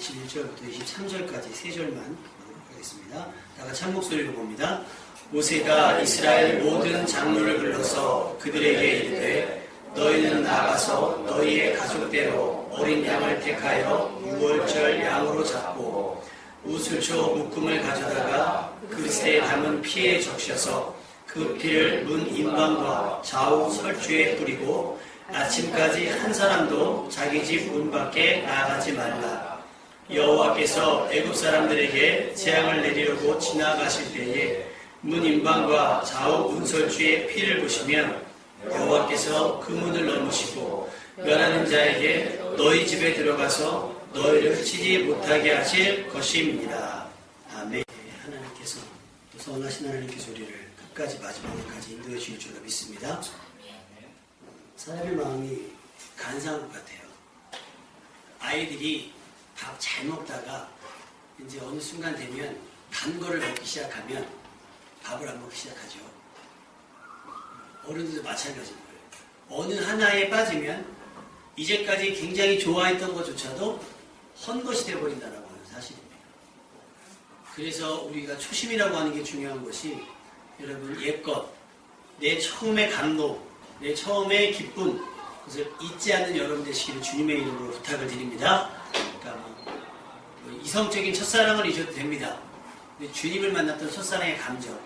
21절부터 23절까지 세 절만 보도록 하겠습니다. 다 같이 한 목소리로 봅니다. 모세가 이스라엘 모든 장로를 불러서 그들에게 이르되 너희는 나가서 너희의 가족대로 어린 양을 택하여 유월절 양으로 잡고 우슬초 묶음을 가져다가 그릇에 담은 피에 적셔서 그 피를 문 인방과 좌우 설주에 뿌리고 아침까지 한 사람도 자기 집 문 밖에 나가지 말라. 여호와께서 애굽 사람들에게 재앙을 내리려고 지나가실 때에 문 인방과 좌우 문설주의 피를 보시면 여호와께서 그 문을 넘으시고 멸하는 자에게 너희 집에 들어가서 너희를 치지 못하게 하실 것입니다. 아멘. 하나님께서 또 선하신 하나님께서 우리를 끝까지 마지막까지 인도해 주실 줄 믿습니다. 사람의 마음이 간사한 것 같아요. 아이들이 밥 잘 먹다가 이제 어느 순간 되면 단 거를 먹기 시작하면 밥을 안 먹기 시작하죠. 어른들도 마찬가지인 거예요. 어느 하나에 빠지면 이제까지 굉장히 좋아했던 것조차도 헛것이 되어버린다는 사실입니다. 그래서 우리가 초심이라고 하는 게 중요한 것이 여러분 옛것, 내 처음의 감동, 내 처음의 기쁨, 그것을 잊지 않는 여러분 되시기를 주님의 이름으로 부탁을 드립니다. 그러니까 이성적인 첫사랑을 잊어도 됩니다. 근데 주님을 만났던 첫사랑의 감정,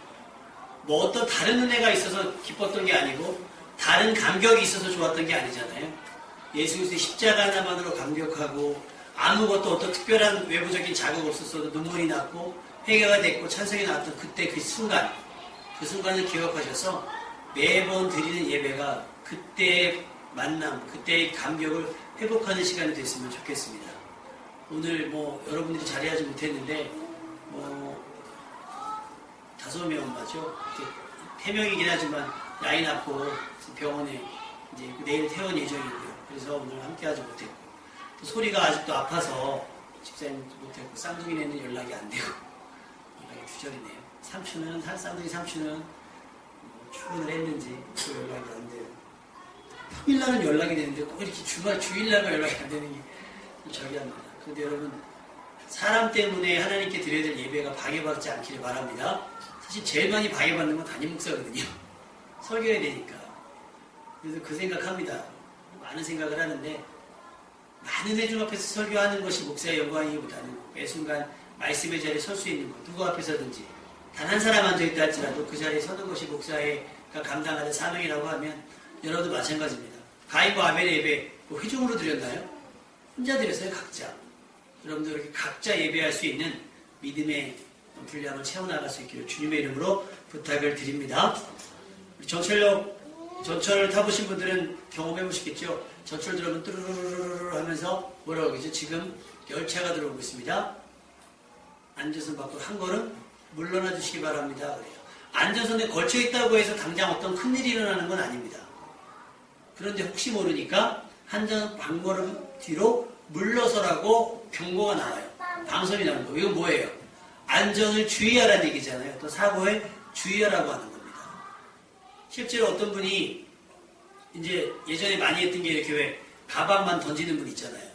뭐 어떤 다른 은혜가 있어서 기뻤던 게 아니고 다른 감격이 있어서 좋았던 게 아니잖아요. 예수 그리스도의 십자가 하나만으로 감격하고 아무것도 어떤 특별한 외부적인 자극 없었어도 눈물이 났고 회개가 됐고 찬송이 나왔던 그때 그 순간을 기억하셔서 매번 드리는 예배가 그때의 만남, 그때의 감격을 회복하는 시간이 됐으면 좋겠습니다. 오늘 여러분들이 자리하지 못했는데 5명 맞죠? 3명이긴 하지만 라인 낳고 병원에 이제 내일 퇴원 예정이고요. 그래서 오늘 함께하지 못했고 또 소리가 아직도 아파서 집사님 못했고 쌍둥이네는 연락이 안 되고 연락이 두절이네요. 쌍둥이 삼촌은 출근을 했는지 또 연락이 안 돼요. 평일날은 연락이 되는데 꼭 이렇게 주일날만 연락이 안 되는 게 저기 합니다. 그런데 여러분 사람 때문에 하나님께 드려야 될 예배가 방해받지 않기를 바랍니다. 사실 제일 많이 방해받는 건 담임 목사거든요. 설교해야 되니까. 그래서 그 생각합니다. 많은 생각을 하는데 많은 회중 앞에서 설교하는 것이 목사의 영광이기보다는 매 순간 말씀의 자리에 설 수 있는 것, 누구 앞에서든지 단 한 사람 앉아있다 할지라도 그 자리에 서는 것이 목사가 감당하는 사명이라고 하면 여러분도 마찬가지입니다. 가인과 아벨의 예배 회중으로 드렸나요? 혼자 드렸어요, 각자. 여러분도 이렇게 각자 예배할 수 있는 믿음의 분량을 채워나갈 수 있기를 주님의 이름으로 부탁을 드립니다. 전철을 타보신 분들은 경험해보시겠죠? 전철 들어오면 뚜루루루루 하면서 뭐라고 그러죠? 지금 열차가 들어오고 있습니다. 안전선 밖으로 한 걸음 물러나 주시기 바랍니다. 그래요. 안전선에 걸쳐있다고 해서 당장 어떤 큰일이 일어나는 건 아닙니다. 그런데 혹시 모르니까 한 걸음 뒤로 물러서라고 경고가 나와요. 방송이 나오는 거예요. 이건 뭐예요? 안전을 주의하라는 얘기잖아요. 또 사고에 주의하라고 하는 겁니다. 실제로 어떤 분이 이제 예전에 많이 했던 게 이렇게 왜 가방만 던지는 분 있잖아요.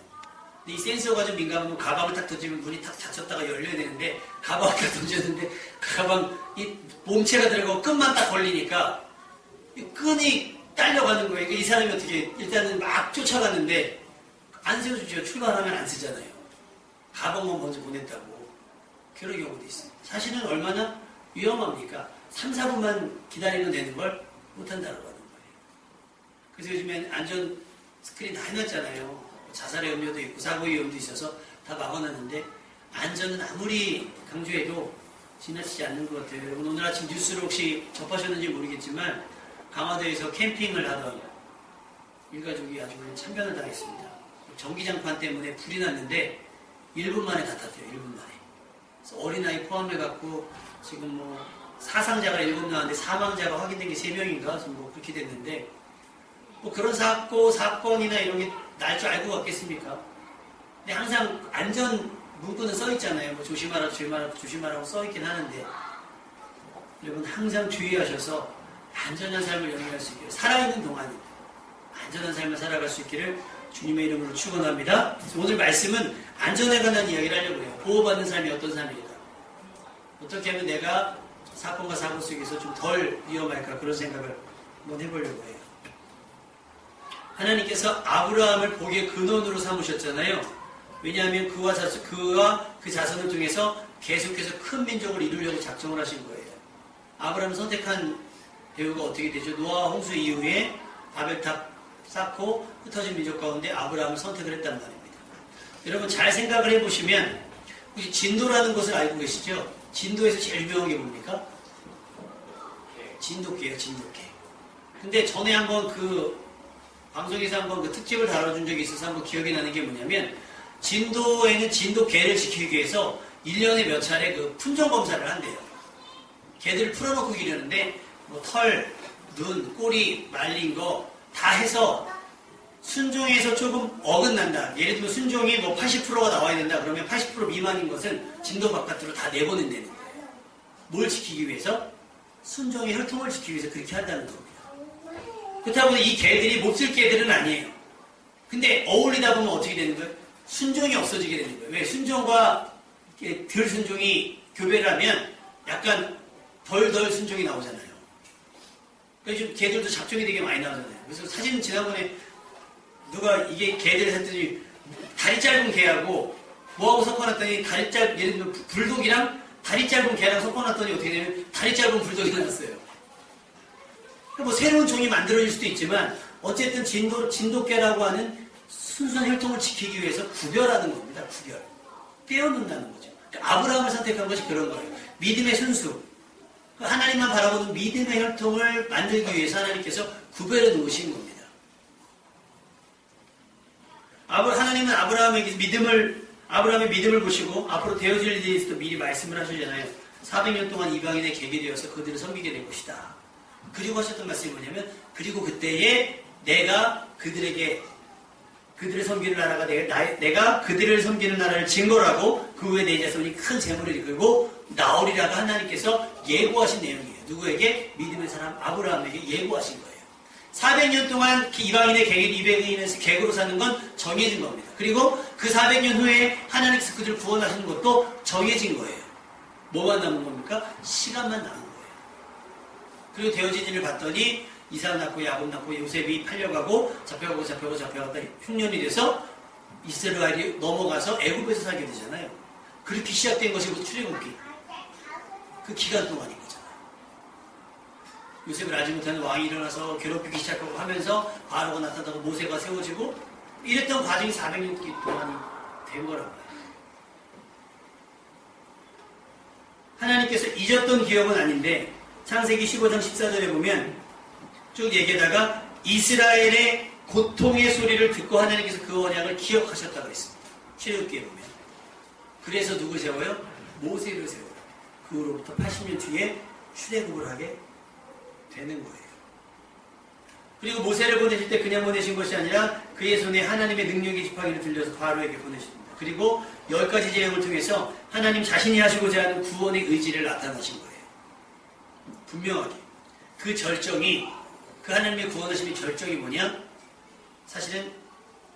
근데 이 센서가 좀 민감하면 가방을 딱 던지면 문이 탁 닫혔다가 열려야 되는데 가방을 딱 던졌는데 그 가방 이 몸체가 들어가고 끈만 딱 걸리니까 이 끈이 딸려가는 거예요. 이 사람이 어떻게 일단은 막 쫓아갔는데 안 세워주죠. 출발하면 안 쓰잖아요. 가방만 먼저 보냈다고. 그런 경우도 있어요. 사실은 얼마나 위험합니까? 3, 4분만 기다리면 되는 걸 못한다고 하는 거예요. 그래서 요즘엔 안전 스크린 다 해놨잖아요. 자살의 염려도 있고 사고의 위험도 있어서 다 막아놨는데 안전은 아무리 강조해도 지나치지 않는 것 같아요. 여러분 오늘 아침 뉴스를 혹시 접하셨는지 모르겠지만 강화도에서 캠핑을 하던 일가족이 아주 참변을 당했습니다. 전기장판 때문에 불이 났는데 1분 만에 다 탔대요. 1분 만에. 그래서 어린아이 포함해갖고 지금 사상자가 7 나왔는데 사망자가 확인된 게 3명인가 지금 그렇게 됐는데 그런 사건이나 이런 게 날 줄 알고 갔겠습니까? 근데 항상 안전 문구는 써있잖아요. 조심하라고 써있긴 하는데 여러분 항상 주의하셔서 안전한 삶을 영위할 수 있기를 살아있는 동안에 안전한 삶을 살아갈 수 있기를 주님의 이름으로 축원합니다. 오늘 말씀은 안전에 관한 이야기를 하려고 해요. 보호받는 삶이 어떤 삶이다. 어떻게 하면 내가 사건과 사고 속에서 좀 덜 위험할까 그런 생각을 한번 해보려고 해요. 하나님께서 아브라함을 복의 근원으로 삼으셨잖아요. 왜냐하면 그와 그 자손을 통해서 계속해서 큰 민족을 이루려고 작정을 하신 거예요. 아브라함을 선택한 배우가 어떻게 되죠? 노아와 홍수 이후에 바벨탑 쌓고 흩어진 민족 가운데 아브라함을 선택을 했단 말입니다. 여러분 잘 생각을 해보시면 혹시 진도라는 것을 알고 계시죠? 진도에서 제일 유명한 게 뭡니까? 진돗개예요, 진돗개. 근데 전에 한번 방송에서 한번 그 특집을 다뤄준 적이 있어서 한번 기억이 나는 게 뭐냐면 진도에는 진돗개를 지키기 위해서 1년에 몇 차례 그 품종 검사를 한대요. 개들을 풀어놓고 기르는데 뭐 털, 눈, 꼬리, 말린 거 다 해서 순종에서 조금 어긋난다. 예를 들면 순종이 뭐 80%가 나와야 된다. 그러면 80% 미만인 것은 진도 바깥으로 다 내보낸다는 거예요. 뭘 지키기 위해서? 순종의 혈통을 지키기 위해서 그렇게 한다는 겁니다. 그렇다고 이 개들이 몹쓸 개들은 아니에요. 근데 어울리다 보면 어떻게 되는 거예요? 순종이 없어지게 되는 거예요. 왜? 순종과 덜 순종이 교배를 하면 약간 덜 순종이 나오잖아요. 그래서 지금 개들도 잡종이 되게 많이 나오잖아요. 그래서 사진 지난번에 누가 이게 개들 했더니 다리 짧은 개하고 뭐하고 섞어놨더니 예를 들면 불독이랑 다리 짧은 개랑 섞어놨더니 어떻게 되면 다리 짧은 불독이 나왔어요. 그러니까 뭐 새로운 종이 만들어질 수도 있지만 어쨌든 진돗개라고 하는 순수한 혈통을 지키기 위해서 구별하는 겁니다. 구별. 떼어놓는다는 거죠. 그러니까 아브라함을 선택한 것이 그런 거예요. 믿음의 순수. 하나님만 바라보는 믿음의 혈통을 만들기 위해서 하나님께서 구별해 놓으신 겁니다. 하나님은 아브라함의 믿음을 보시고 앞으로 되어질 일에 대해서도 미리 말씀을 하시잖아요. 400년 동안 이방인의 객이 되어서 그들을 섬기게 될 것이다. 그리고 하셨던 말씀이 뭐냐면 그리고 그때에 내가 그들을 섬기는 나라가 내가 그들을 섬기는 나라를 증거라고 그 후에 내 자손이 큰 재물을 이끌고 나오리라고 하나님께서 예고하신 내용이에요. 누구에게? 믿음의 사람 아브라함에게 예고하신 거예요. 400년 동안 이방인의 객에서 객으로 사는 건 정해진 겁니다. 그리고 그 400년 후에 하나님께서 그들을 구원하시는 것도 정해진 거예요. 뭐만 남은 겁니까? 시간만 남은 거예요. 그리고 되어진 일을 봤더니 이삭 낳고 야곱 낳고 요셉이 팔려가고 잡혀갔다 흉년이 돼서 이스라엘이 넘어가서 애굽에서 살게 되잖아요. 그렇게 시작된 것이 출애굽기. 그 기간 동안인 거잖아요. 요셉을 알지 못하는 왕이 일어나서 괴롭히기 시작하고 하면서 바로가 나타나고 모세가 세워지고 이랬던 과정이 400년 동안이 된 거란 말이에요. 하나님께서 잊었던 기억은 아닌데 창세기 15장 14절에 보면 쭉 얘기하다가 이스라엘의 고통의 소리를 듣고 하나님께서 그 언약을 기억하셨다고 했습니다. 출애굽기에 보면. 그래서 누굴 세워요? 모세를 세워요. 그 후로부터 80년 뒤에 출애굽을 하게 되는 거예요. 그리고 모세를 보내실 때 그냥 보내신 것이 아니라 그의 손에 하나님의 능력의 지팡이를 들려서 바로에게 보내십니다. 그리고 10가지 재앙을 통해서 하나님 자신이 하시고자 하는 구원의 의지를 나타나신 거예요. 분명하게. 그 절정이 그 하나님의 구원하심의 절정이 뭐냐? 사실은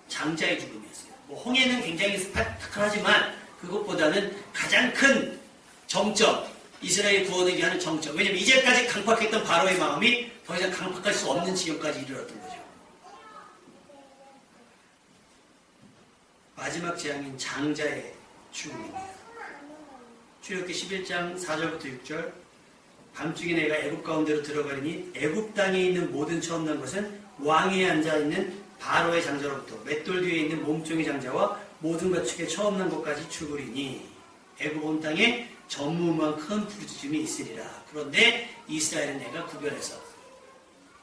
장자의 죽음이었어요. 홍해는 굉장히 스파타클하지만 그것보다는 가장 큰 정점, 이스라엘 구원을 위한 정점. 왜냐하면 이제까지 강팍했던 바로의 마음이 더 이상 강팍할 수 없는 지경까지 이르렀던 거죠. 마지막 재앙인 장자의 죽음입니다. 출애굽기 11장 4절부터 6절 밤중에 내가 애굽 가운데로 들어가리니 애굽 땅에 있는 모든 처음 난 것은 왕위에 앉아있는 바로의 장자로부터 맷돌 뒤에 있는 몸종의 장자와 모든 가축의 처음 난 것까지 죽으리니 애굽 온 땅에 전무후무한 큰 부르짖음이 있으리라. 그런데 이스라엘은 내가 구별해서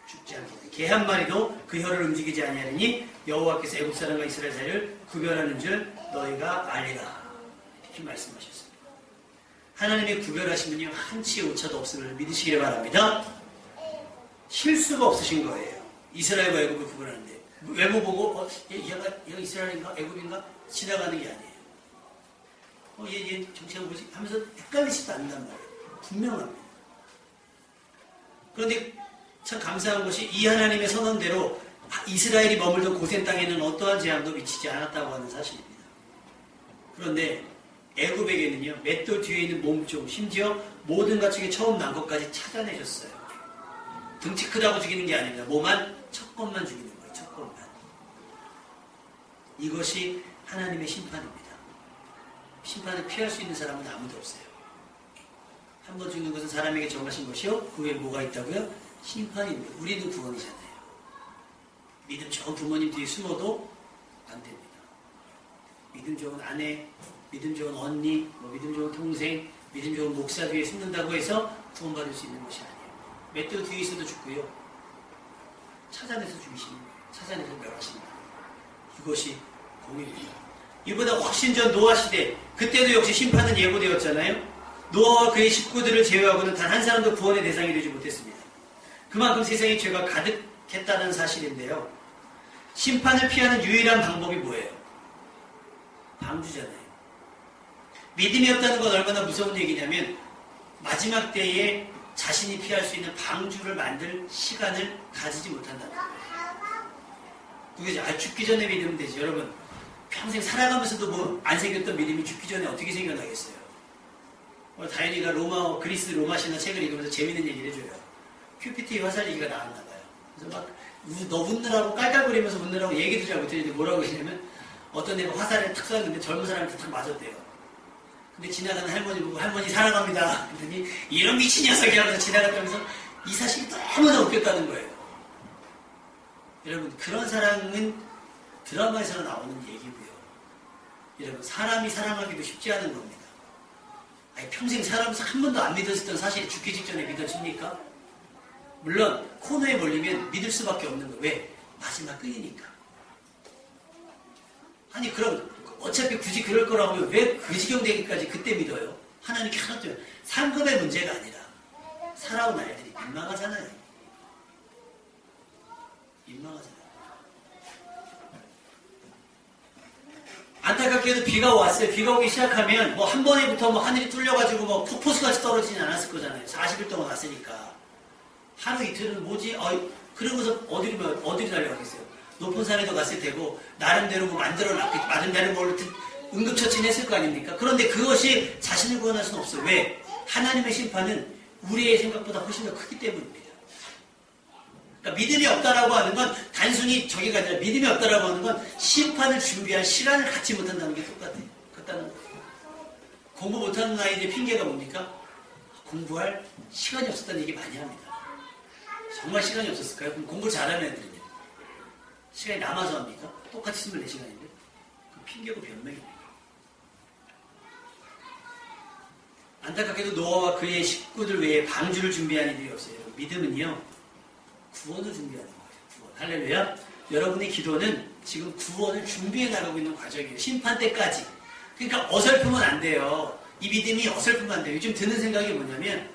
죽지 않겠다. 개 한 마리도 그 혀를 움직이지 아니하리니 여호와께서 애굽 사람과 이스라엘 사이를 구별하는 줄 너희가 알리라. 이렇게 말씀하셨습니다. 하나님의 구별하심은요 한치의 오차도 없음을 믿으시길 바랍니다. 실수가 없으신 거예요. 이스라엘과 애굽을 구별하는데 외모 보고 얘가 이스라엘인가 애굽인가 지나가는 게 아니에요. 얘 정체가 뭐지? 하면서 헷갈리지도 않는단 말이에요. 분명합니다. 그런데 참 감사한 것이 이 하나님의 선언대로 이스라엘이 머물던 고센 땅에는 어떠한 재앙도 미치지 않았다고 하는 사실입니다. 그런데 애굽에게는요, 맷돌 뒤에 있는 몸종, 심지어 모든 가축의 처음 난 것까지 찾아내셨어요. 등치 크다고 죽이는 게 아닙니다. 몸한 첫 것만 죽이는 거예요. 첫 것만. 이것이 하나님의 심판입니다. 심판을 피할 수 있는 사람은 아무도 없어요. 한 번 죽는 것은 사람에게 정하신 것이요, 그 후에 뭐가 있다고요? 심판입니다. 우리는 구원이잖아요. 믿음 좋은 부모님 뒤에 숨어도 안 됩니다. 믿음 좋은 아내, 믿음 좋은 언니, 믿음 좋은 동생, 믿음 좋은 목사 뒤에 숨는다고 해서 구원받을 수 있는 것이 아니에요. 맷돌 뒤에 있어도 죽고요. 찾아내서 죽이시는 거예요. 찾아내서 멸하신다. 이것이 공의입니다. 이보다 훨씬 전 노아 시대, 그때도 역시 심판은 예고되었잖아요. 노아와 그의 식구들을 제외하고는 단 한 사람도 구원의 대상이 되지 못했습니다. 그만큼 세상에 죄가 가득했다는 사실인데요. 심판을 피하는 유일한 방법이 뭐예요? 방주잖아요. 믿음이 없다는 건 얼마나 무서운 얘기냐면 마지막 때에 자신이 피할 수 있는 방주를 만들 시간을 가지지 못한다는 거예요. 그게 죽기 전에 믿으면 되지. 여러분, 평생 살아가면서도 뭐 안 생겼던 믿음이 죽기 전에 어떻게 생겨나겠어요? 다현이가 그리스 로마 신화 책을 읽으면서 재밌는 얘기를 해줘요. 큐피티 화살 얘기가 나왔나봐요. 그래서 막 웃느라고 깔깔거리면서 웃느라고 얘기도 잘 못했는데 뭐라고 하시냐면 어떤 애가 화살을 탁 쐈는데 젊은 사람한테 탁 맞았대요. 근데 지나가는 할머니 보고 할머니 사랑합니다. 그랬더니 이런 미친 녀석이 하면서 지나갔다면서 이 사실이 너무나 웃겼다는 거예요. 여러분, 그런 사랑은 드라마에서 나오는 얘기고요. 여러분, 사람이 사랑하기도 쉽지 않은 겁니다. 아니, 평생 살아면서 한 번도 안 믿었던 사실이 죽기 직전에 믿어집니까? 물론 코너에 몰리면 믿을 수밖에 없는 거예요. 왜? 마지막 끈이니까. 아니 그럼 어차피 굳이 그럴 거라고 하면 왜 그 지경 되기까지 그때 믿어요? 하나님께 하나 또 상급의 문제가 아니라 살아온 아이들이 민망하잖아요. 민망하잖아요. 안타깝게도 비가 왔어요. 비가 오기 시작하면 뭐 한 번에부터 뭐 하늘이 뚫려가지고 뭐 폭포수같이 떨어지진 않았을 거잖아요. 40일 동안 왔으니까. 하루 이틀은 뭐지? 그러고서 어디로 달려가겠어요? 높은 산에도 갔을 테고 나름대로 뭐 나름대로 뭘 응급처치는 했을 거 아닙니까? 그런데 그것이 자신을 구원할 수는 없어요. 왜? 하나님의 심판은 우리의 생각보다 훨씬 더 크기 때문입니다. 그러니까 믿음이 없다라고 하는 건 단순히 저기가 아니라 믿음이 없다라고 하는 건 심판을 준비할 시간을 갖지 못한다는 게 똑같아요. 같다는 거예요. 공부 못하는 아이들의 핑계가 뭡니까? 공부할 시간이 없었다는 얘기 많이 합니다. 정말 시간이 없었을까요? 그럼 공부를 잘하는 애들은요? 시간이 남아서 합니까? 똑같이 24시간인데? 그 핑계고 변명입니다. 안타깝게도 노아와 그의 식구들 외에 방주를 준비한 이들이 없어요. 믿음은요, 구원을 준비하는 거예요. 구원. 할렐루야. 여러분의 기도는 지금 구원을 준비해 나가고 있는 과정이에요. 심판 때까지. 그러니까 어설프면 안 돼요. 이 믿음이 어설프면 안 돼요. 요즘 드는 생각이 뭐냐면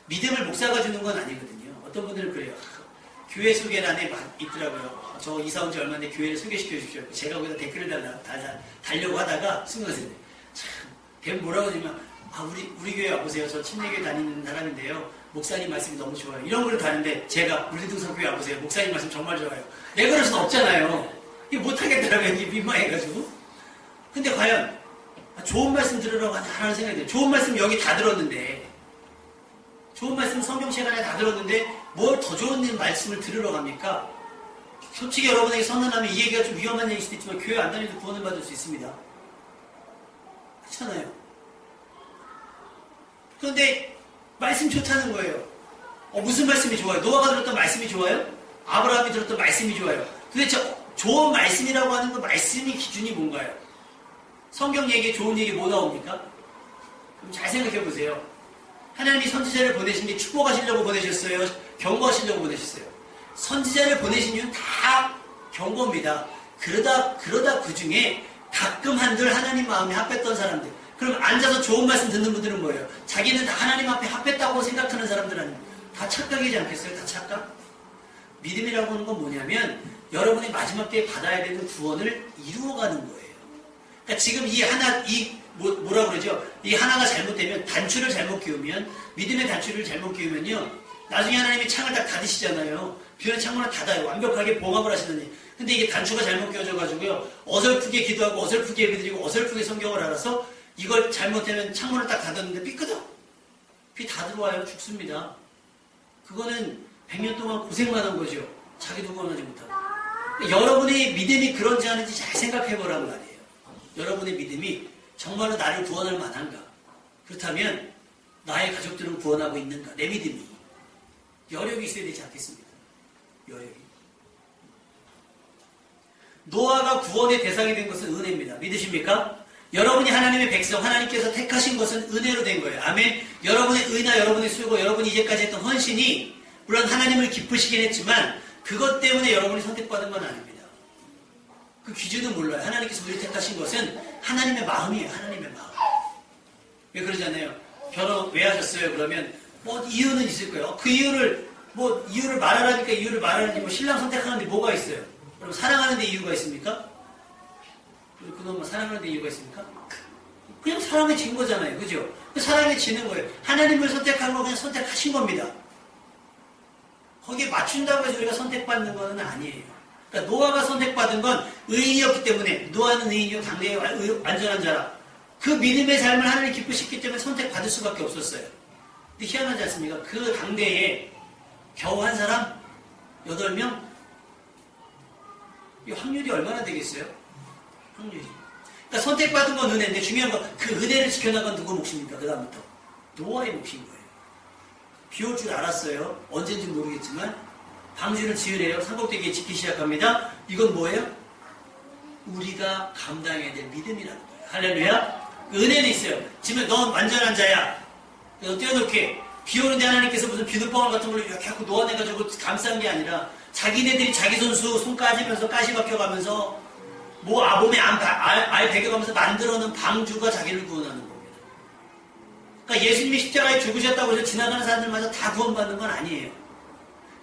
믿음을 목사가 주는 건 아니거든요. 어떤 분들은 그래요. 교회 소개란에 있더라고요. 저 이사 온 지 얼마 전에 교회를 소개시켜 주십시오. 제가 거기다 댓글을 달려고 하다가 순간 생각했어요. 참, 걔는 뭐라고 하냐면 우리 교회 와보세요. 저 침례교회 다니는 사람인데요. 목사님 말씀이 너무 좋아요. 이런 걸 다는데 제가 물리등산교회 와보세요. 목사님 말씀 정말 좋아요. 내가 그럴 수는 없잖아요. 이거 못하겠더라고요. 민망해가지고. 근데 과연 좋은 말씀 들으라고 하는 생각이 들어요. 좋은 말씀 여기 다 들었는데 좋은 말씀 성경 시간에 다 들었는데 뭘 더 좋은 말씀을 들으러 갑니까? 솔직히 여러분에게 선언하면 이 얘기가 좀 위험한 얘기일 수도 있지만 교회 안 다니도 구원을 받을 수 있습니다. 그렇잖아요. 그런데 말씀 좋다는 거예요. 무슨 말씀이 좋아요? 노아가 들었던 말씀이 좋아요? 아브라함이 들었던 말씀이 좋아요? 도대체 좋은 말씀이라고 하는 그 말씀이 기준이 뭔가요? 성경 얘기에 좋은 얘기 뭐 나옵니까? 그럼 잘 생각해 보세요. 하나님이 선지자를 보내신 게 축복하시려고 보내셨어요? 경고하시려고 보내셨어요? 선지자를 보내신 이유는 다 경고입니다. 그러다 그 중에 가끔 한들 하나님 마음에 합했던 사람들. 그럼 앉아서 좋은 말씀 듣는 분들은 뭐예요? 자기는 다 하나님 앞에 합했다고 생각하는 사람들 아니에요? 다 착각이지 않겠어요? 다 착각? 믿음이라고 하는 건 뭐냐면 여러분이 마지막 때에 받아야 되는 구원을 이루어가는 거예요. 그러니까 지금 뭐라고 그러죠? 이 하나가 잘못되면 단추를 잘못 끼우면 믿음의 단추를 잘못 끼우면요 나중에 하나님이 창을 딱 닫으시잖아요. 비 오는 창문을 닫아요. 완벽하게 봉합을 하시더니. 근데 이게 단추가 잘못 껴져가지고요. 어설프게 기도하고 어설프게 예배드리고 어설프게 성경을 알아서 이걸 잘못하면 창문을 딱 닫았는데 삐끄덕. 비 다 들어와요. 죽습니다. 그거는 100년 동안 고생만 한 거죠. 자기도 구원하지 못하고. 여러분의 믿음이 그런지 아닌지 잘 생각해 보란 말이에요. 여러분의 믿음이 정말로 나를 구원할 만한가? 그렇다면 나의 가족들은 구원하고 있는가? 내 믿음이. 여력이 있어야 되지 않겠습니까? 여력이. 노아가 구원의 대상이 된 것은 은혜입니다. 믿으십니까? 여러분이 하나님의 백성, 하나님께서 택하신 것은 은혜로 된 거예요. 아멘. 여러분의 의나 여러분의 수고, 여러분이 이제까지 했던 헌신이 물론 하나님을 기쁘시긴 했지만 그것 때문에 여러분이 선택받은 건 아닙니다. 그 기준은 몰라요. 하나님께서 우리를 택하신 것은 하나님의 마음이에요. 하나님의 마음. 왜 그러잖아요. 결혼 왜 하셨어요? 그러면 뭐 이유는 있을 거예요. 그 이유를 말하라니까 이유를 말하는데 뭐 신랑 선택하는데 뭐가 있어요? 그럼 사랑하는데 이유가 있습니까? 그놈만 사랑하는데 이유가 있습니까? 그냥 사랑해진 거잖아요. 그죠? 사랑해지는 거예요. 하나님을 선택한 거 그냥 선택하신 겁니다. 거기에 맞춘다고 해서 우리가 선택받는 건 아니에요. 그러니까 노아가 선택받은 건 의인이었기 때문에 노아는 의인이요 당대의 완전한 자라. 그 믿음의 삶을 하나님 기쁘시기 때문에 선택받을 수밖에 없었어요. 근데 희한하지 않습니까? 그 당대에 겨우 한 사람? 8명? 이 확률이 얼마나 되겠어요? 확률이. 그러니까 선택받은 건 은혜인데 중요한 건 그 은혜를 지켜나간 누구 몫입니까? 그 다음부터. 노아의 몫인 거예요. 비 올 줄 알았어요. 언젠지 모르겠지만 방주를 지으래요. 삼복대기에 짓기 시작합니다. 이건 뭐예요? 우리가 감당해야 될 믿음이라는 거예요. 할렐루야. 은혜는 있어요. 지금 넌 완전한 자야. 너 떼어놓게. 비 오는데 하나님께서 무슨 비눗방울 같은 걸로 이렇게 하고 놓아내가지고 감싼 게 아니라 자기네들이 자기 손 까지면서 가시 박혀가면서 몸에 알 베겨가면서 만들어놓은 방주가 자기를 구원하는 겁니다. 그러니까 예수님이 십자가에 죽으셨다고 해서 지나가는 사람들마다 다 구원받는 건 아니에요.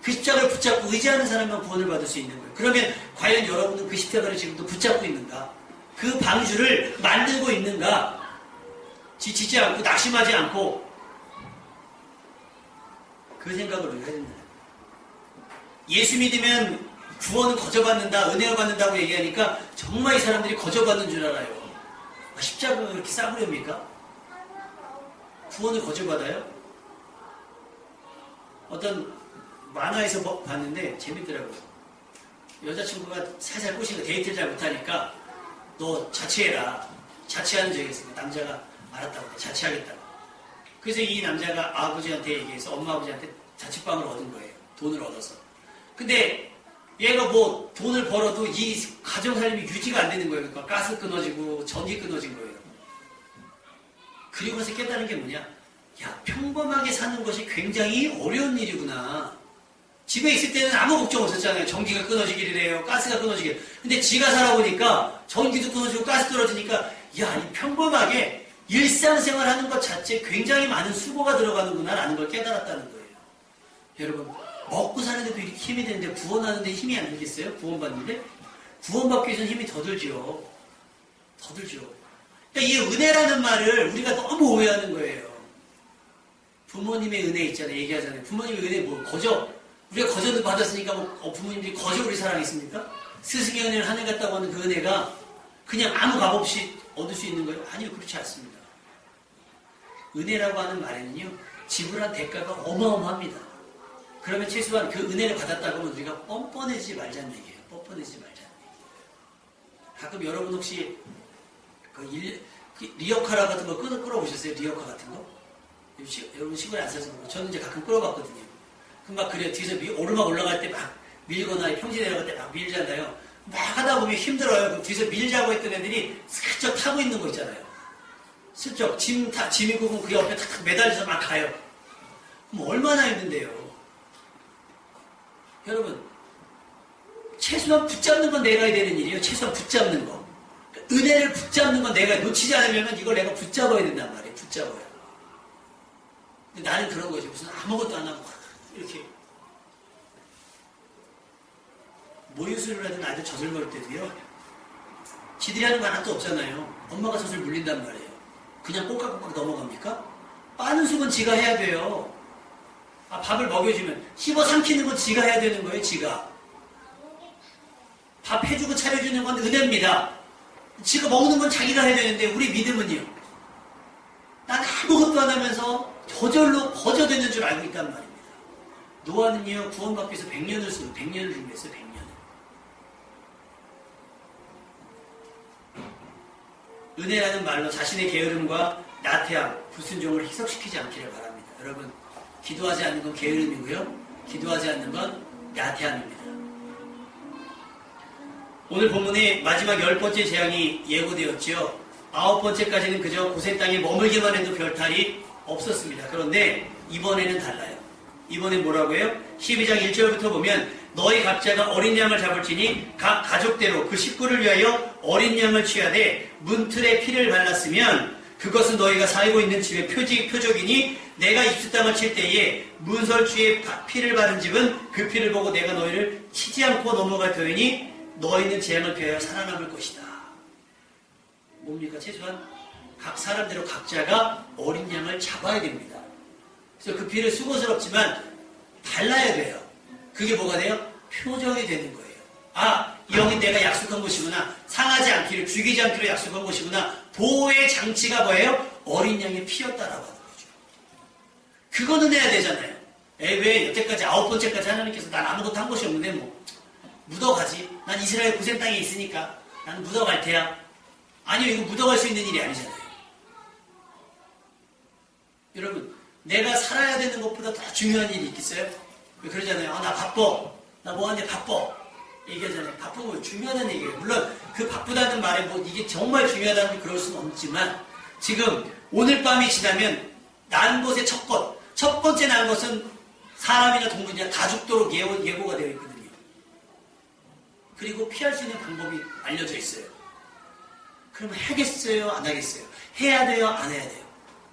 그 십자가를 붙잡고 의지하는 사람만 구원을 받을 수 있는 거예요. 그러면 과연 여러분은 그 십자가를 지금도 붙잡고 있는가? 그 방주를 만들고 있는가? 지치지 않고 낙심하지 않고 그 생각을 우리가 해야 된다. 예수 믿으면 구원은 거저받는다, 은혜를 받는다고 얘기하니까 정말 이 사람들이 거저받는 줄 알아요. 십자가가 그렇게 싸구려입니까? 구원을 거저받아요? 어떤 만화에서 봤는데 재밌더라고요. 여자친구가 살살 꼬시는 데이트를 잘 못하니까 너 자취해라. 자취하는 적이 있습니다. 남자가 알았다고 자취하겠다고. 그래서 이 남자가 아버지한테 얘기해서 엄마 아버지한테 자취방을 얻은 거예요. 돈을 얻어서. 근데 얘가 뭐 돈을 벌어도 이 가정살림이 유지가 안 되는 거예요. 그러니까 가스 끊어지고 전기 끊어진 거예요. 그리고 나서 깨달은 게 뭐냐? 야, 평범하게 사는 것이 굉장히 어려운 일이구나. 집에 있을 때는 아무 걱정 없었잖아요. 전기가 끊어지기를 해요. 가스가 끊어지기를. 근데 지가 살아보니까 전기도 끊어지고 가스 떨어지니까 야, 이 평범하게 일상생활 하는 것 자체에 굉장히 많은 수고가 들어가는구나 라는 걸 깨달았다는 거예요. 여러분, 먹고 사는데도 이렇게 힘이 되는데 구원하는데 힘이 안 들겠어요? 구원받는데? 구원받기 위해서는 힘이 더 들죠. 더 들죠. 그러니까 이 은혜라는 말을 우리가 너무 오해하는 거예요. 부모님의 은혜 있잖아요. 얘기하잖아요. 부모님의 은혜 뭐 거저 우리가 거저도 받았으니까 뭐 부모님들이 거저 우리 사랑했습니까? 스승의 은혜를 하늘 같다고 하는 그 은혜가 그냥 아무 값 없이 얻을 수 있는 거예요? 아니요. 그렇지 않습니다. 은혜라고 하는 말에는요. 지불한 대가가 어마어마합니다. 그러면 최소한 그 은혜를 받았다고 하면 우리가 뻔뻔해지지 말자는 얘기예요. 뻔뻔해지지 말자는 얘기예요. 가끔 여러분 혹시 그 리어카라 같은 거 끌어보셨어요? 리어카 같은 거? 여러분 시골에 안 사서 그렇고 저는 이제 가끔 끌어봤거든요. 그럼 막 그래요. 뒤에서 오르막 올라갈 때 막 밀거나 평지 내려갈 때 막 밀잖아요. 막 하다 보면 힘들어요. 그럼 뒤에서 밀자고 했던 애들이 슬쩍 타고 있는 거 있잖아요. 슬쩍 짐이 굽으면 그 옆에 탁 매달려서 막 가요. 그럼 얼마나 힘든데요. 여러분, 최소한 붙잡는 건 내가 해야 되는 일이에요. 최소한 붙잡는 거. 은혜를 붙잡는 건 내가 놓치지 않으려면 이걸 내가 붙잡아야 된단 말이에요. 붙잡아야. 근데 나는 그런 거죠. 무슨 아무것도 안 하고 이렇게 모유수를 하는 아이들 젖을 먹을 때도요. 지들이 하는 거 하나도 없잖아요. 엄마가 젖을 물린단 말이에요. 그냥 꼬깍꼬깍 넘어갑니까? 빠는 숙은 지가 해야 돼요. 밥을 먹여주면 씹어 삼키는 건 지가 해야 되는 거예요. 지가. 밥 해주고 차려주는 건 은혜입니다. 지가 먹는 건 자기가 해야 되는데 우리 믿음은요. 난 아무것도 안 하면서 저절로 거저되는 줄 알고 있단 말입니다. 노아는요. 구원받기 위해서 100년을 쓰고 100년을 준비했어요. 100년을. 은혜라는 말로 자신의 게으름과 나태함, 불순종을 희석시키지 않기를 바랍니다. 여러분, 기도하지 않는 건 게으름이고요. 기도하지 않는 건 나태함입니다. 오늘 본문의 마지막 10번째 재앙이 예고되었지요. 9번째까지는 그저 고센 땅에 머물기만 해도 별 탈이 없었습니다. 그런데 이번에는 달라요. 이번엔 뭐라고 해요? 12장 1절부터 보면 너희 각자가 어린 양을 잡을지니 각 가족대로 그 식구를 위하여 어린 양을 취하되 문틀에 피를 발랐으면 그것은 너희가 살고 있는 집의 표적이니 내가 입수 땅을 칠 때에 문설주에 피를 바른 집은 그 피를 보고 내가 너희를 치지 않고 넘어갈 터이니 너희는 재앙을 피하여 살아남을 것이다. 뭡니까? 최소한 각 사람대로 각자가 어린 양을 잡아야 됩니다. 그래서 그 피를 수고스럽지만 발라야 돼요. 그게 뭐가 돼요? 표적이 되는 거예요. 아, 여기 내가 약속한 곳이구나. 상하지 않기를, 죽이지 않기로 약속한 곳이구나. 보호의 장치가 뭐예요? 어린 양의 피였다라고 하는 거죠. 그거는 해야 되잖아요. 왜 여태까지 9번째까지 하나님께서 난 아무것도 한 것이 없는데 뭐 묻어가지. 난 이스라엘 고센 땅에 있으니까 나는 묻어갈 테야. 아니요, 이거 묻어갈 수 있는 일이 아니잖아요. 여러분, 내가 살아야 되는 것보다 더 중요한 일이 있겠어요? 왜 그러잖아요. 나 바빠. 나 뭐 하는데 바빠. 얘기하잖아요. 바쁜 거 중요하다는 얘기예요. 물론 그 바쁘다는 말에 뭐 이게 정말 중요하다는 그럴 수는 없지만 지금 오늘 밤이 지나면 난 것의 첫 번째 난 것은 사람이나 동물이나 다 죽도록 예고가 되어 있거든요. 그리고 피할 수 있는 방법이 알려져 있어요. 그러면 하겠어요? 안 하겠어요? 해야 돼요? 안 해야 돼요?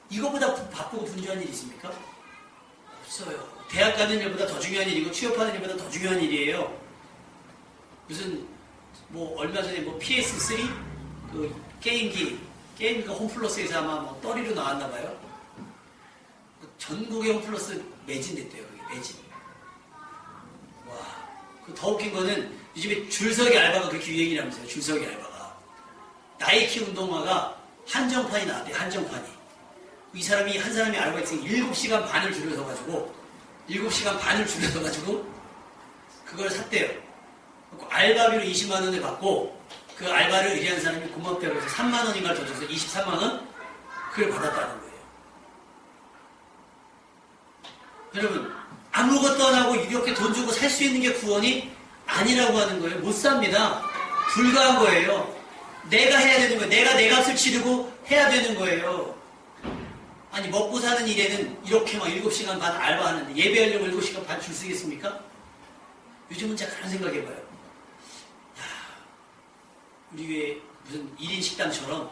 이거보다 바쁘고 분주한 일이 있습니까? 없어요. 대학 가는 일보다 더 중요한 일이고 취업하는 일보다 더 중요한 일이에요. 무슨 뭐 얼마 전에 뭐 PS3 그 게임기가 홈플러스에서 아마 뭐 떨이로 나왔나 봐요. 전국의 홈플러스 매진됐대요. 그게 매진. 와, 그 더 웃긴 거는 요즘에 줄서기 알바가 그렇게 유행이라면서요. 줄서기 알바가. 나이키 운동화가 한정판이 나왔대요. 한정판이. 한 사람이 알바가 있으니 7시간 반을 줄여 서가지고 7시간 반을 줄여 서가지고 그걸 샀대요. 알바비로 20만 원을 받고 그 알바를 의뢰한 사람이 고맙다고 해서 3만 원인가를 더 줘서 23만 원 그걸 받았다는 거예요. 여러분, 아무것도 안 하고 이렇게 돈 주고 살 수 있는 게 구원이 아니라고 하는 거예요. 못 삽니다. 불가한 거예요. 내가 해야 되는 거예요. 내가 내 값을 치르고 해야 되는 거예요. 아니, 먹고 사는 일에는 이렇게 막 7시간 반 알바하는데 예배하려고 7시간 반 줄 쓰겠습니까? 요즘은 제가 그런 생각 해봐요. 우리 왜 무슨 1인 식당처럼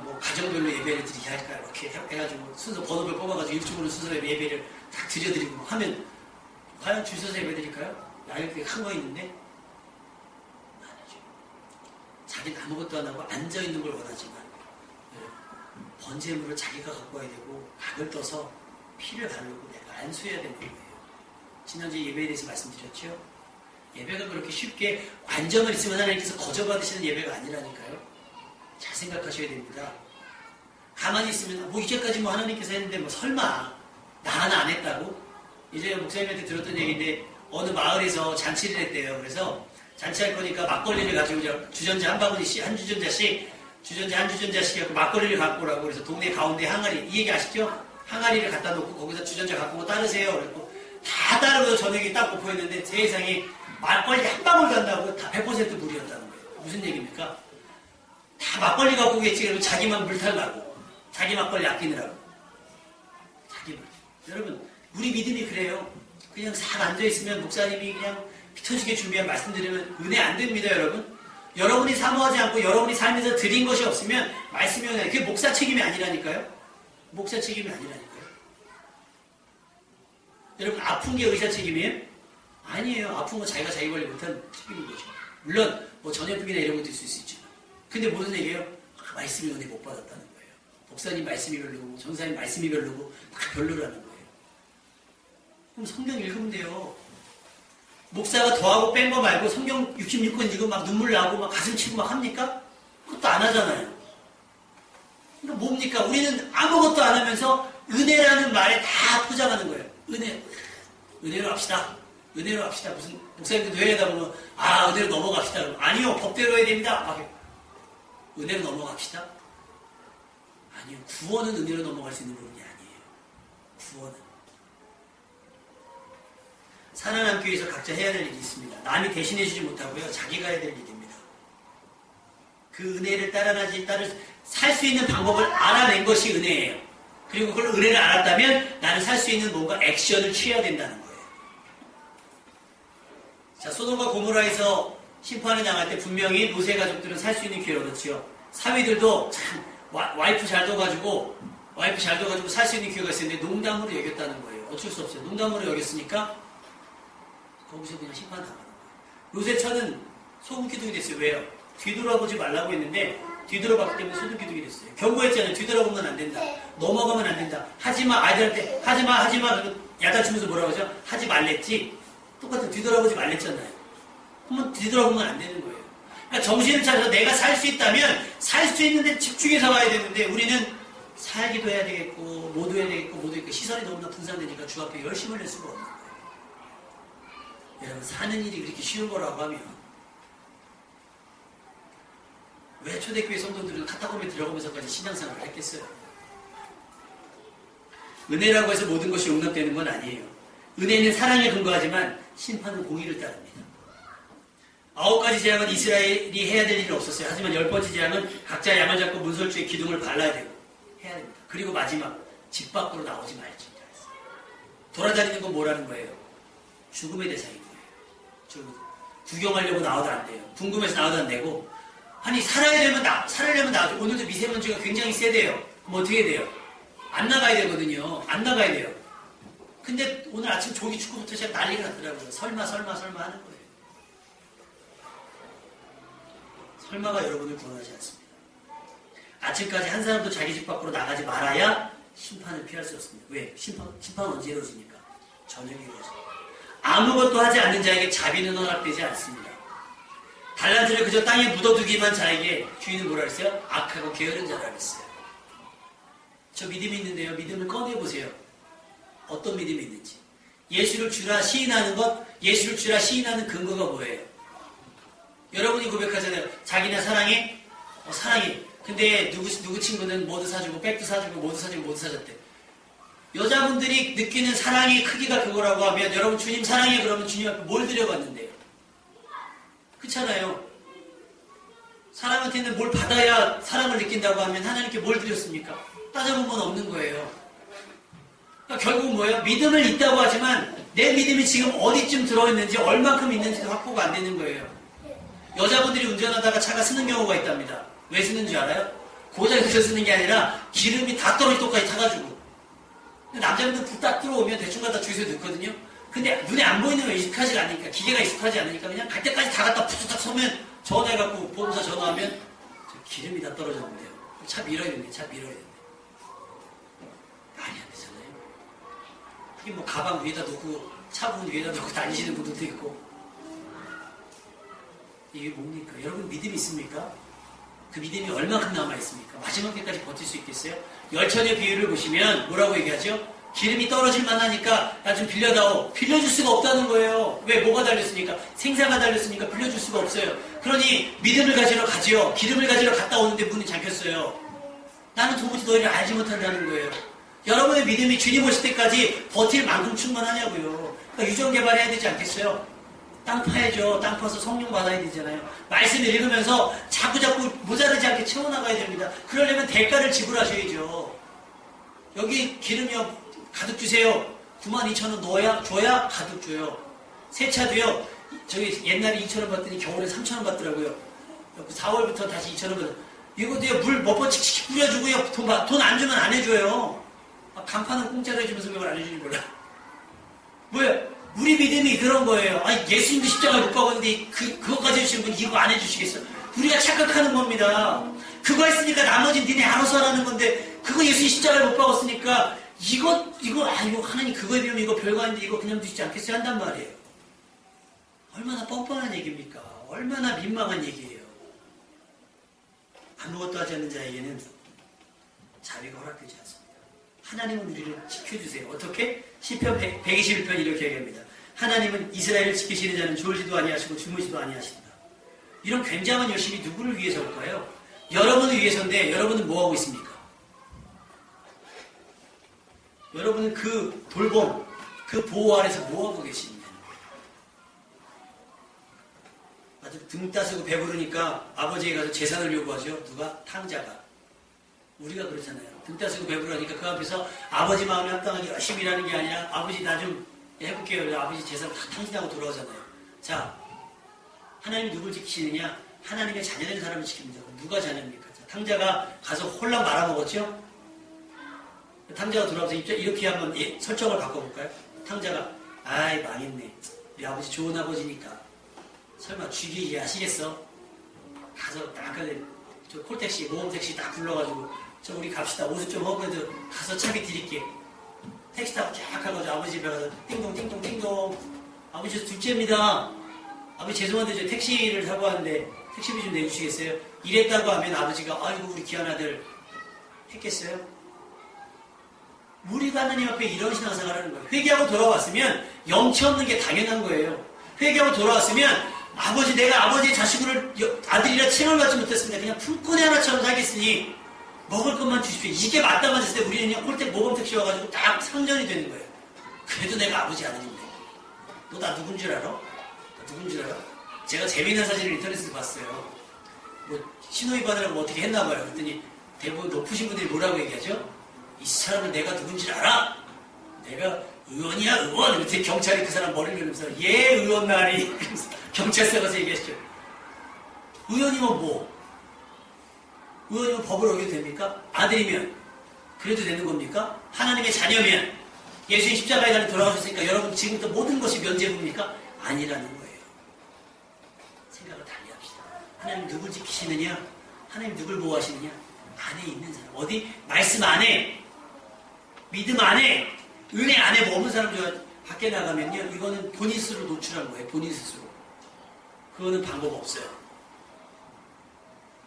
뭐 가정별로 예배를 드리게 할까 이렇게 해가지고 순서 번호를 뽑아가지고 일주일로 순서 예배를 다 드려드리고 하면 과연 줄 서서 예배 드릴까요? 이렇게 큰 거 있는데 아니죠. 자기는 아무것도 안 하고 앉아있는 걸 원하지만 번제물을 자기가 갖고 와야 되고 각을 떠서 피를 바르고 내가 안수해야 되는 거예요. 지난주에 예배에 대해서 말씀드렸죠? 예배가 그렇게 쉽게 완전을 있으면 하나님께서 거저받으시는 예배가 아니라니까요. 잘 생각하셔야 됩니다. 가만히 있으면 뭐 이제까지 뭐 하나님께서 했는데 뭐 설마 나 하나 안 했다고? 이제 목사님한테 들었던 얘기인데 어느 마을에서 잔치를 했대요. 그래서 잔치할 거니까 막걸리를 가지고 주전자 한 바구니씩 한 주전자씩 갖고 막걸리를 갖고 오라고. 그래서 동네 가운데 항아리, 이 얘기 아시죠? 항아리를 갖다 놓고 거기서 주전자 갖고 오고 따르세요. 그랬고 다 따르고 저녁에 딱 고포했는데 세상에 막걸리 한 방울도 안 나고 다 100% 물이었다는 거예요. 무슨 얘기입니까? 다 막걸리 갖고 오겠지. 그러면 자기만 물 탈라고. 자기 막걸리 아끼느라고. 자기만. 여러분, 우리 믿음이 그래요. 그냥 싹 앉아있으면 목사님이 그냥 피터지게 준비한 말씀 드리면 은혜 안 됩니다, 여러분. 여러분이 사모하지 않고 여러분이 살면서 드린 것이 없으면 말씀이 은혜. 그게 목사 책임이 아니라니까요. 목사 책임이 아니라니까요. 여러분, 아픈 게 의사 책임이에요? 아니에요. 아픈 건 자기가 자기 관리 못한 책임인 거죠. 물론 뭐 전염병이나 이런 것도 있을 수 있지만. 근데 무슨 얘기예요? 말씀이 은혜 못 받았다는 거예요. 목사님 말씀이 별로고 전사님 말씀이 별로고 다 별로라는 거예요. 그럼 성경 읽으면 돼요. 목사가 더하고 뺀 거 말고 성경 66권 읽으면 막 눈물 나고 막 가슴 치고 막 합니까? 그것도 안 하잖아요. 그러니까 뭡니까? 우리는 아무것도 안 하면서 은혜라는 말에 다 포장하는 거예요. 은혜로 합시다. 은혜로 합시다. 무슨 목사님들 회의하다 보면 은혜로 넘어갑시다. 아니요, 법대로 해야 됩니다. 은혜로 넘어갑시다. 아니요, 구원은 은혜로 넘어갈 수 있는 부분이 아니에요. 구원은 살아남 교회에서 각자 해야 될 일이 있습니다. 남이 대신해주지 못하고요, 자기가 해야 될 일입니다. 그 은혜를 살 수 있는 방법을 알아낸 것이 은혜예요. 그리고 그걸 은혜를 알았다면 나는 살 수 있는 뭔가 액션을 취해야 된다는 거예요. 자, 소돔과 고모라에서 심판을 당할 때 분명히 노세 가족들은 살 수 있는 기회를 얻었지요. 사위들도 참 와이프 잘 둬가지고 살 수 있는 기회가 있었는데 농담으로 여겼다는 거예요. 어쩔 수 없어요. 농담으로 여겼으니까 거기서 그냥 심판당하는 거예요. 노세처는 소금기둥이 됐어요. 왜요? 뒤돌아보지 말라고 했는데 뒤돌아봤기 때문에 소금기둥이 됐어요. 경고했잖아요. 뒤돌아보면 안 된다. 넘어가면 안 된다. 하지마. 아이들한테 하지마. 야단치면서 뭐라고 하죠? 하지 말랬지. 똑같은 뒤돌아보지 말랬잖아요. 그러면 뒤돌아보면 안 되는 거예요. 그러니까 정신을 차려서 내가 살 수 있다면 살 수 있는데 집중해서 와야 되는데 우리는 살기도 해야 되겠고 모두 해야 되겠고 시선이 너무나 분산되니까 주 앞에 열심을 낼 수가 없는 거예요. 여러분, 사는 일이 그렇게 쉬운 거라고 하면 왜 초대교회 성도들은 카타콤에 들어가면서까지 신앙생활을 했겠어요? 은혜라고 해서 모든 것이 용납되는 건 아니에요. 은혜는 사랑에 근거하지만 심판은 공의를 따릅니다. 9가지 재앙은 이스라엘이 해야 될 일은 없었어요. 하지만 10번째 재앙은 각자 양을 잡고 문설주에 기둥을 발라야 되고 해야 됩니다. 그리고 마지막, 집 밖으로 나오지 말지니라 했어요. 돌아다니는 건 뭐라는 거예요? 죽음의 대상인 거예요. 구경하려고 나와도 안 돼요. 궁금해서 나와도 안 되고, 아니 살아려면 나와죠. 오늘도 미세먼지가 굉장히 세대요. 그럼 어떻게 돼요? 안 나가야 되거든요. 안 나가야 돼요. 근데 오늘 아침 조기 축구부터 시작 난리가 났더라고요. 설마 하는 거예요. 설마가 여러분을 구원하지 않습니다. 아침까지 한 사람도 자기 집 밖으로 나가지 말아야 심판을 피할 수 없습니다. 왜? 심판은 언제 이루어집니까? 저녁에 이루어집니다. 아무것도 하지 않는 자에게 자비는 허락되지 않습니다. 달란트를 그저 땅에 묻어두기만 자에게 주인은 뭐라 그랬어요? 악하고 게으른 자라 그랬어요. 저 믿음이 있는데요. 믿음을 꺼내보세요. 어떤 믿음이 있는지. 예수를 주라 시인하는 근거가 뭐예요? 여러분이 고백하잖아요. 자기네 사랑해? 사랑해. 근데 누구 친구는 뭐도 사주고 백도 사주고 뭐도 사줬대. 여자분들이 느끼는 사랑의 크기가 그거라고 하면 여러분 주님 사랑해 그러면 주님 앞에 뭘 드려봤는데요? 그렇잖아요. 사람한테는 뭘 받아야 사랑을 느낀다고 하면 하나님께 뭘 드렸습니까? 따져보면 없는 거예요. 그러니까 결국은 뭐예요? 믿음을 있다고 하지만 내 믿음이 지금 어디쯤 들어있는지 얼만큼 있는지도 확보가 안 되는 거예요. 여자분들이 운전하다가 차가 쓰는 경우가 있답니다. 왜 쓰는 줄 알아요? 고장이 그저 쓰는 게 아니라 기름이 다 떨어질 때까지 타가지고. 남자분들 불 딱 들어오면 대충 갖다 주유소에 넣거든요. 근데 눈에 안 보이는 거 익숙하지 않으니까, 기계가 익숙하지 않으니까 그냥 갈 때까지 다 갖다 푸드딱 서면 전화해갖고 보험사 전화하면 기름이 다 떨어졌는데요. 차 밀어야 되는데. 말이 안 되잖아요. 이게 뭐 가방 위에다 놓고 차분 위에다 놓고 다니시는 분들도 있고. 이게 뭡니까? 여러분 믿음이 있습니까? 그 믿음이 얼마큼 남아있습니까? 마지막 때까지 버틸 수 있겠어요? 열천의 비유를 보시면 뭐라고 얘기하죠? 기름이 떨어질 만하니까 나 좀 빌려다오. 빌려줄 수가 없다는 거예요. 왜? 뭐가 달렸으니까? 생사가 달렸으니까 빌려줄 수가 없어요. 그러니 믿음을 가지러 가지요. 기름을 가지러 갔다 오는데 문이 잠겼어요. 나는 도무지 너희를 알지 못한다는 거예요. 여러분의 믿음이 주님 오실 때까지 버틸 만큼 충분하냐고요. 그러니까 유전개발해야 되지 않겠어요? 땅 파야죠. 땅 파서 성령 받아야 되잖아요. 말씀을 읽으면서 자꾸자꾸 모자르지 않게 채워나가야 됩니다. 그러려면 대가를 지불하셔야죠. 여기 기름이요. 가득 주세요. 92,000원 줘야 가득 줘요. 세차도요. 저기 옛날에 2,000원 받더니 겨울에 3,000원 받더라고요. 4월부터 다시 2,000원 받아요. 이거도요. 물 몇 번 칙칙 뿌려주고요. 돈 안 주면 안 해줘요. 간판은 공짜로 해주면서 왜 안 해주는지 몰라. 뭐야? 우리 믿음이 그런 거예요. 아니, 예수님도 십자가를 못 박았는데 그거까지 해주시는 분 이거 안 해주시겠어? 우리가 착각하는 겁니다. 그거 했으니까 나머지는 니네 알아서 하라는 건데 그거 예수님 십자가를 못 박았으니까 이거 하나님 그거에 비하면 이거 별거 아닌데 이거 그냥 두시지 않겠어요? 한단 말이에요. 얼마나 뻔뻔한 얘기입니까? 얼마나 민망한 얘기예요. 아무것도 하지 않는 자에게는 자비가 허락되지 않습니다. 하나님은 우리를 지켜주세요. 어떻게? 시편 121편 이렇게 얘기합니다. 하나님은 이스라엘을 지키시는 자는 졸지도 아니하시고 주무시도 아니하신다. 이런 굉장한 열심이 누구를 위해서일까요? 여러분을 위해서인데 여러분은 뭐하고 있습니까? 여러분은 그 돌봄, 그 보호 아래서 뭐하고 계십니까? 아주 등 따스고 배부르니까 아버지에 가서 재산을 요구하죠. 누가? 탕자가. 우리가 그렇잖아요. 등 따스고 배부르니까 그 앞에서 아버지 마음에 합당하게 열심히 일하는 게 아니라 아버지 나 좀 해볼게요. 그래서 아버지 재산 다 탕진하고 돌아오잖아요. 자, 하나님이 누굴 지키시느냐? 하나님의 자녀된 사람을 지킵니다. 누가 자녀입니까? 자, 탕자가 가서 홀랑 말아먹었죠? 탕자가 돌아와서 이렇게 한번 설정을 바꿔볼까요? 탕자가 아이 망했네. 우리 아버지 좋은 아버지니까 설마 쥐기 하시겠어? 가서 딱 저 콜택시 모험택시 딱 불러가지고 저 우리 갑시다. 옷을 좀 허그해도 가서 차비 드릴게. 택시 타고 쫙 가가지고 아버지 집에 가서 띵동 띵동 띵동 아버지 저 둘째입니다. 아버지 죄송한데 저 택시를 타고 왔는데 택시비 좀 내주시겠어요? 이랬다고 하면 아버지가 아이고 우리 귀한 아들 했겠어요? 우리가 하나님 앞에 이런 신앙생활을 하는 거예요. 회개하고 돌아왔으면 영치 없는 게 당연한 거예요. 회개하고 돌아왔으면 아버지 내가 아버지의 자식을 아들이라 칭을 받지 못했습니다. 그냥 품꾼의 하나처럼 살겠으니 먹을 것만 주십시오. 이게 맞다만 했을 때 우리는 그냥 홀대 모범택시 와가지고 딱 상전이 되는 거예요. 그래도 내가 아버지 아들인데 너 나 누군 줄 알아? 나 누군 줄 알아? 제가 재미있는 사진을 인터넷에서 봤어요. 뭐 신호위반이라고 뭐 어떻게 했나 봐요. 그랬더니 대부분 높으신 분들이 뭐라고 얘기하죠? 이 사람을 내가 누군지 알아? 내가 의원이야 의원. 이렇게 경찰이 그 사람 머리를 내면서 예 의원 나리 경찰서 가서 얘기하시죠. 의원이면 뭐? 의원이면 법을 어겨도 됩니까? 아들이면 그래도 되는 겁니까? 하나님의 자녀면 예수님 십자가에 가는 돌아가셨으니까 여러분 지금부터 모든 것이 면죄부입니까? 아니라는 거예요. 생각을 달리 합시다. 하나님 누굴 지키시느냐? 하나님 누굴 보호하시느냐? 안에 있는 사람. 어디? 말씀 안에, 믿음 안에, 은혜 안에 머문 사람 중 밖에 나가면요. 이거는 본인 스스로 노출한 거예요. 본인 스스로. 그거는 방법 없어요.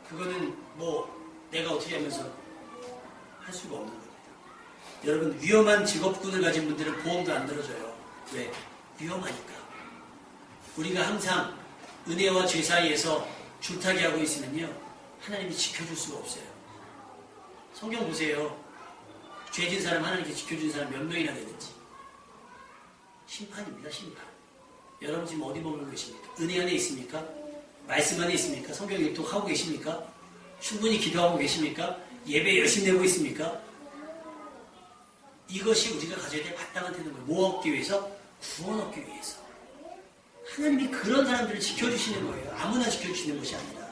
그거는 뭐 내가 어떻게 하면서 할 수가 없는 겁니다. 여러분 위험한 직업군을 가진 분들은 보험도 안 들어줘요. 왜? 위험하니까. 우리가 항상 은혜와 죄 사이에서 줄타기 하고 있으면요. 하나님이 지켜줄 수가 없어요. 성경 보세요. 죄진 사람 하나님께 지켜준 사람 몇 명이나 되는지. 심판입니다. 심판. 여러분 지금 어디 머물고 계십니까? 은혜 안에 있습니까? 말씀 안에 있습니까? 성경 읽독하고 계십니까? 충분히 기도하고 계십니까? 예배 열심히 내고 있습니까? 이것이 우리가 가져야 될 마땅한 태도인 거예요. 뭐 얻기 위해서? 구원 얻기 위해서. 하나님이 그런 사람들을 지켜주시는 거예요. 아무나 지켜주시는 것이 아니라.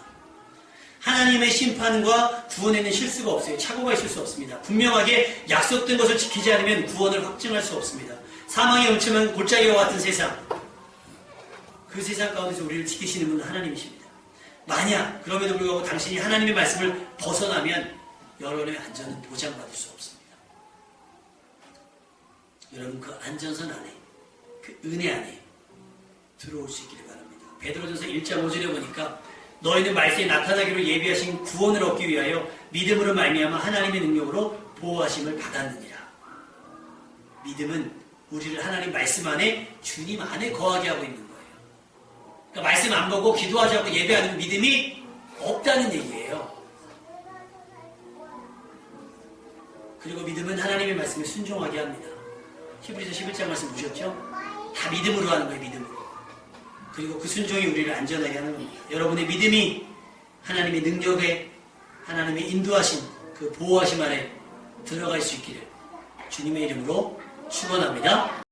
하나님의 심판과 구원에는 실수가 없어요. 착오가 있을 수 없습니다. 분명하게 약속된 것을 지키지 않으면 구원을 확증할 수 없습니다. 사망의 음침한 골짜기와 같은 세상, 그 세상 가운데서 우리를 지키시는 분은 하나님이십니다. 만약 그럼에도 불구하고 당신이 하나님의 말씀을 벗어나면 여러분의 안전은 보장받을 수 없습니다. 여러분 그 안전선 안에, 그 은혜 안에 들어올 수 있기를 바랍니다. 베드로전서 1장 5절에 보니까 너희는 말세에 나타나기로 예비하신 구원을 얻기 위하여 믿음으로 말미암아 하나님의 능력으로 보호하심을 받았느니라. 믿음은 우리를 하나님 말씀 안에 주님 안에 거하게 하고 있는 거예요. 그러니까 말씀 안 보고 기도하지 않고 예배하는 믿음이 없다는 얘기예요. 그리고 믿음은 하나님의 말씀에 순종하게 합니다. 히브리서 11장 말씀 보셨죠? 다 믿음으로 하는 거예요. 믿음으로. 그리고 그 순종이 우리를 안전하게 하는 겁니다. 여러분의 믿음이 하나님의 능력에 하나님의 인도하신 그 보호하심 안에 들어갈 수 있기를 주님의 이름으로 축원합니다.